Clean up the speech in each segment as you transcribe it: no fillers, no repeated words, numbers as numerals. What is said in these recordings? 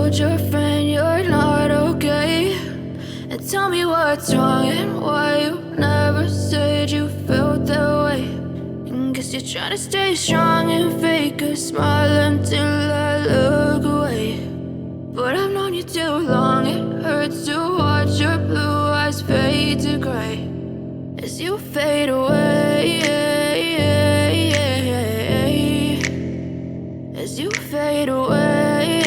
told your friend you're not okay? And tell me what's wrong and why you never said you felt that way. And guess you're trying to stay strong and fake a smile until I look away. But I've known you too long, it hurts to watch your blue eyes fade to gray as you fade away, as you fade away.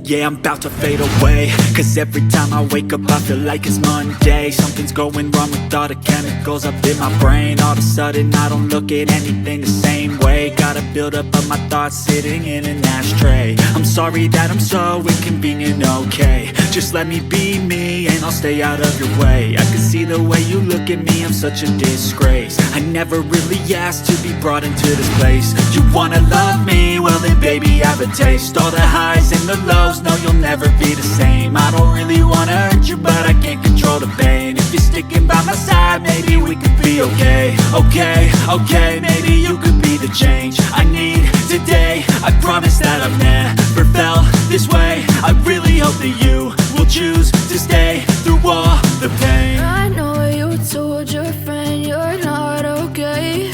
Yeah, I'm about to fade away, cause every time I wake up I feel like it's Monday. Something's going wrong with all the chemicals up in my brain. All of a sudden I don't look at anything the same way. Got a build up of my thoughts sitting in an ashtray. I'm sorry that I'm so inconvenient, okay? Just let me be me and I'll stay out of your way. I can see the way you look at me, I'm such a disgrace. I never really asked to be brought into this place. You wanna love me? Well then baby have a taste. All the highs and the lows, no, you'll never be the same. I don't really wanna hurt you, but I can't control the pain. If you're sticking by my side, maybe we could be okay. Okay, maybe you could be the change I need today. I promise that I've never felt this way. I really hope that you will choose to stay through all the pain. I know you told your friend you're not okay.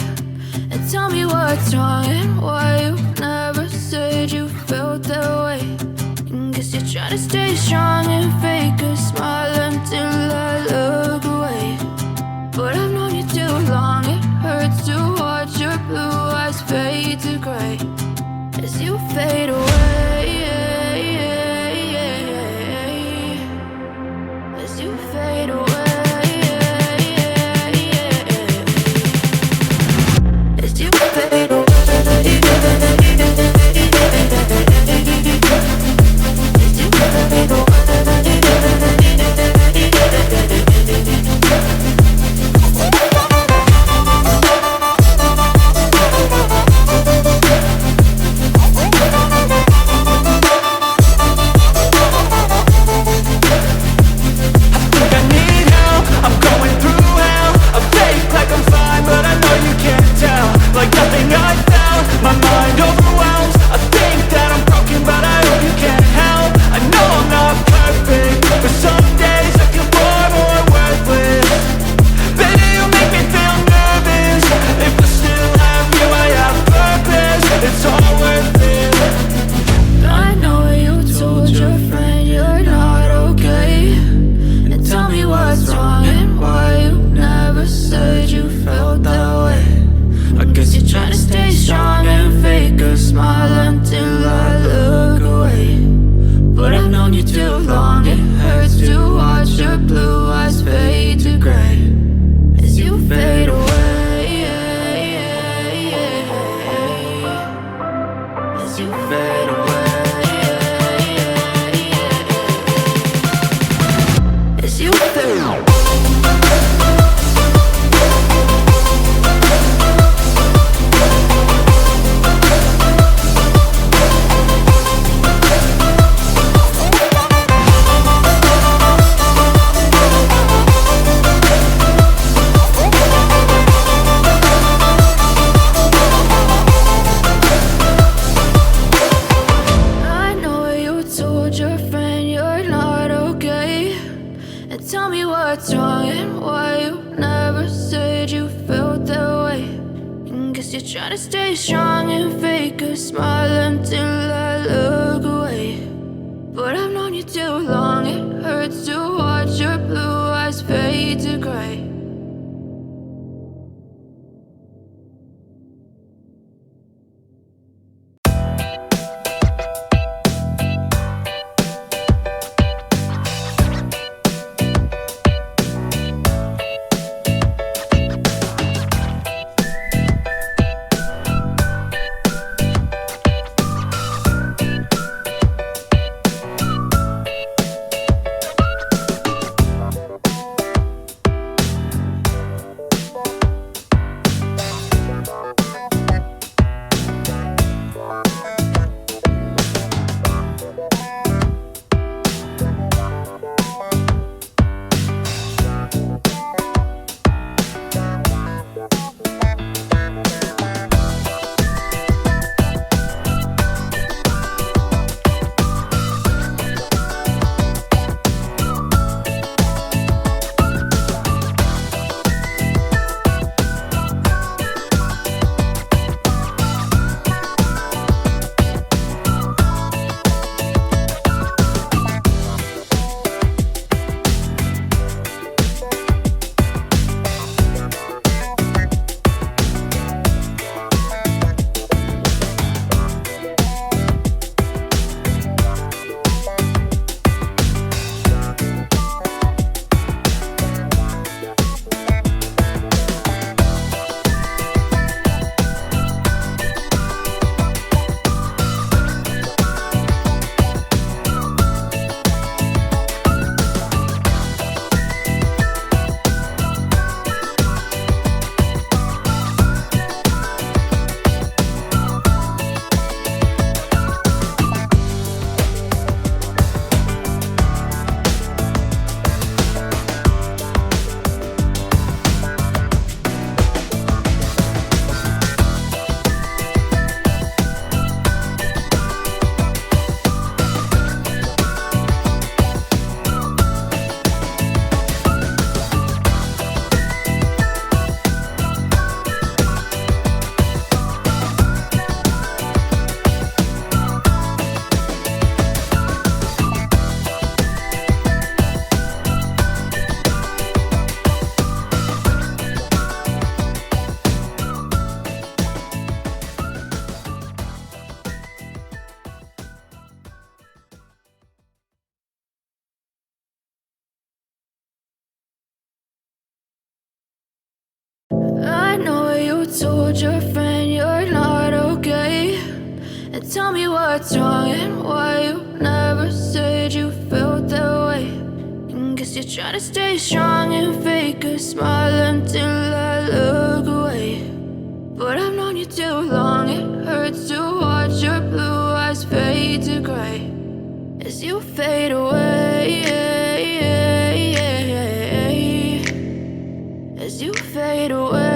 And tell me what's wrong and why you never said you felt that way. Guess you're trying to stay strong and fake a smile until I look away. But I've known you too long, it hurts to watch your blue eyes fade to gray as you fade away, as you fade away, as you fade away. told your friend you're not okay. And tell me what's wrong and why you never said you felt that way. And guess you're trying to stay strong and fake a smile until I look away. But I've known you too long, it hurts to watch your blue eyes fade to gray as you fade away, as you fade away.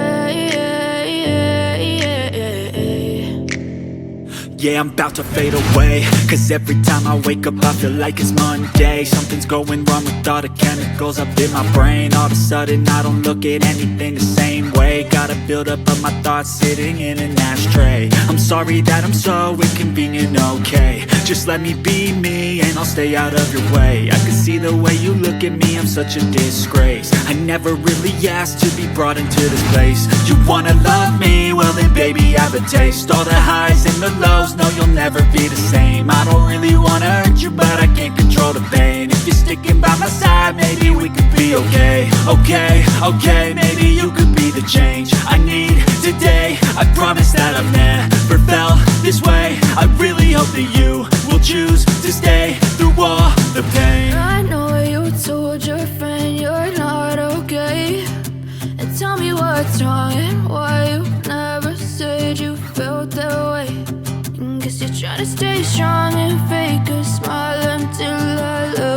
Yeah, I'm about to fade away, cause every time I wake up I feel like it's Monday. Something's going wrong with all the chemicals up in my brain. All of a sudden I don't look at anything the same way. Got a buildup of my thoughts sitting in an ashtray. I'm sorry that I'm so inconvenient, okay. Just let me be me and I'll stay out of your way. I can see the way you look at me, I'm such a disgrace. I never really asked to be brought into this place. You wanna love me? Well then baby I have a taste. All the highs and the lows, no you'll never be the same. I don't really wanna hurt you but I can't control the pain. If you're sticking by my side maybe we could be okay. Okay, maybe you could be the change I need today. I promise that I've never felt this way. I really hope that you will choose to stay through all the pain. I know you told your friend you're not okay. And tell me what's wrong and why you never said you felt that way. And guess you're trying to stay strong and fake a smile until I look